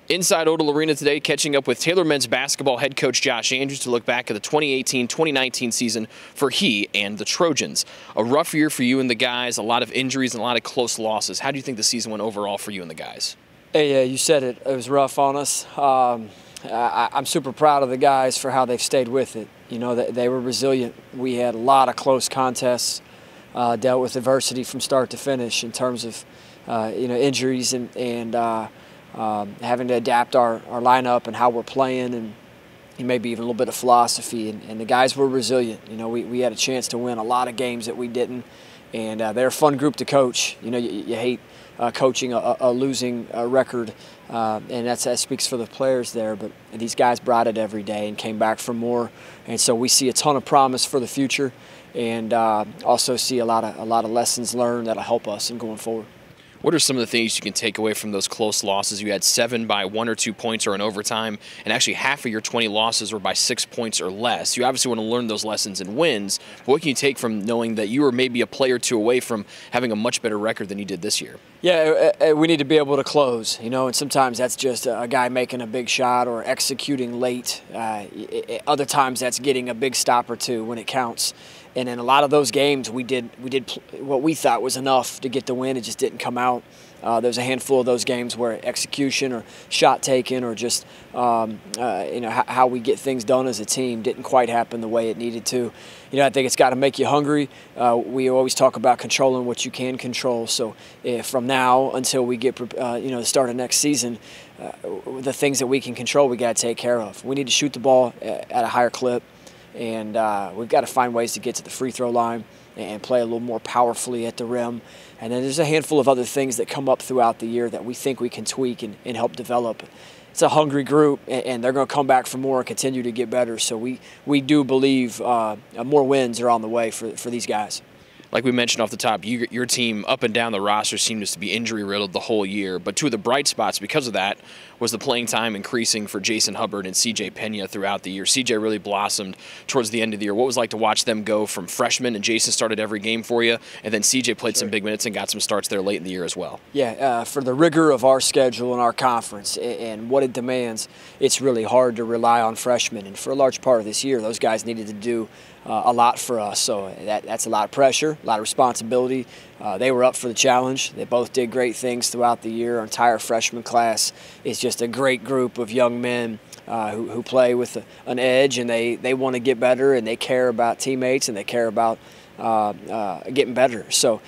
Inside Odell Arena today, catching up with Taylor men's basketball head coach Josh Andrews to look back at the 2018-2019 season for he and the Trojans. A rough year for you and the guys, a lot of injuries and a lot of close losses. How do you think the season went overall for you and the guys? Hey, yeah, you said it. It was rough on us. I'm super proud of the guys for how they've stayed with it. You know, they were resilient. We had a lot of close contests, dealt with adversity from start to finish in terms of injuries and having to adapt our lineup and how we're playing, and maybe even a little bit of philosophy. And the guys were resilient. You know, we had a chance to win a lot of games that we didn't, and they're a fun group to coach. You know, you hate coaching a losing record, and that speaks for the players there. But these guys brought it every day and came back for more, and so we see a ton of promise for the future, and also see a lot of lessons learned that'll help us in going forward. What are some of the things you can take away from those close losses? You had 7 by 1 or 2 points or in overtime, and actually half of your 20 losses were by 6 points or less. You obviously want to learn those lessons in wins, but what can you take from knowing that you were maybe a play or two away from having a much better record than you did this year? Yeah, we need to be able to close, you know, and sometimes that's just a guy making a big shot or executing late. Other times that's getting a big stop or two when it counts. And in a lot of those games, we did what we thought was enough to get the win. It just didn't come out. There's a handful of those games where execution or shot taken or just how we get things done as a team didn't quite happen the way it needed to. You know, I think it's got to make you hungry. We always talk about controlling what you can control. So from now until we get the start of next season, the things that we can control, we got to take care of. We need to shoot the ball at a higher clip. And we've got to find ways to get to the free throw line and play a little more powerfully at the rim. And then there's a handful of other things that come up throughout the year that we think we can tweak and help develop. It's a hungry group, and they're going to come back for more and continue to get better. So we do believe more wins are on the way for these guys. Like we mentioned off the top, your team up and down the roster seems to be injury-riddled the whole year. But two of the bright spots because of that was the playing time increasing for Jason Hubbard and C.J. Pena throughout the year. C.J. really blossomed towards the end of the year. What was it like to watch them go from freshman, and Jason started every game for you, and then C.J. played some big minutes and got some starts there late in the year as well? Yeah, for the rigor of our schedule and our conference and what it demands, it's really hard to rely on freshmen. And for a large part of this year, those guys needed to do a lot for us. So that's a lot of pressure, a lot of responsibility. They were up for the challenge. They both did great things throughout the year. Our entire freshman class is just a great group of young men who play with an edge, and they want to get better, and they care about teammates, and they care about getting better. So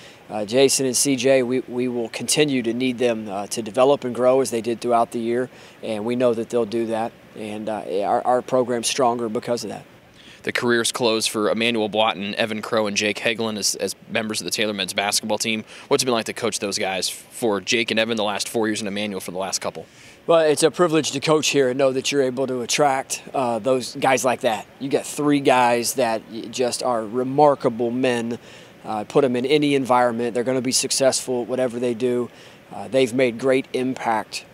Jason and CJ, we will continue to need them to develop and grow as they did throughout the year, and we know that they'll do that, and our program's stronger because of that. The careers closed for Emmanuel Blotton, Evan Crow, and Jake Heglin as members of the Taylor men's basketball team. What's it been like to coach those guys for Jake and Evan the last 4 years and Emmanuel for the last couple? Well, it's a privilege to coach here and know that you're able to attract those guys like that. You got 3 guys that just are remarkable men. Put them in any environment, they're going to be successful whatever they do. They've made great impact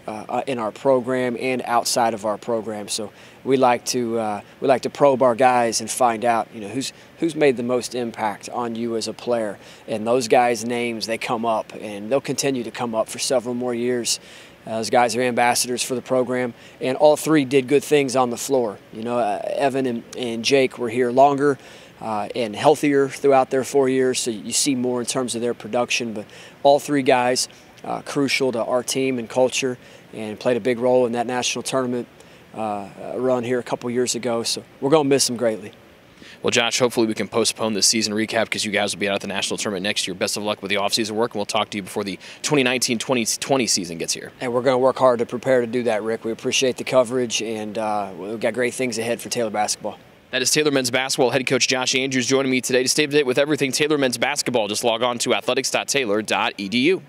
in our program and outside of our program. So we like to probe our guys and find out, you know, who's made the most impact on you as a player. And those guys' names, they come up, and they'll continue to come up for several more years. Those guys are ambassadors for the program, and all 3 did good things on the floor. You know, Evan and Jake were here longer and healthier throughout their 4 years, so you see more in terms of their production. But all 3 guys, crucial to our team and culture, and played a big role in that national tournament run here a couple years ago. So we're going to miss them greatly. Well, Josh, hopefully we can postpone this season recap because you guys will be out at the national tournament next year. Best of luck with the offseason work, and we'll talk to you before the 2019-2020 season gets here. And we're going to work hard to prepare to do that, Rick. We appreciate the coverage, and we've got great things ahead for Taylor basketball. That is Taylor men's basketball head coach Josh Andrews joining me today. To stay up to date with everything Taylor men's basketball, just log on to athletics.taylor.edu.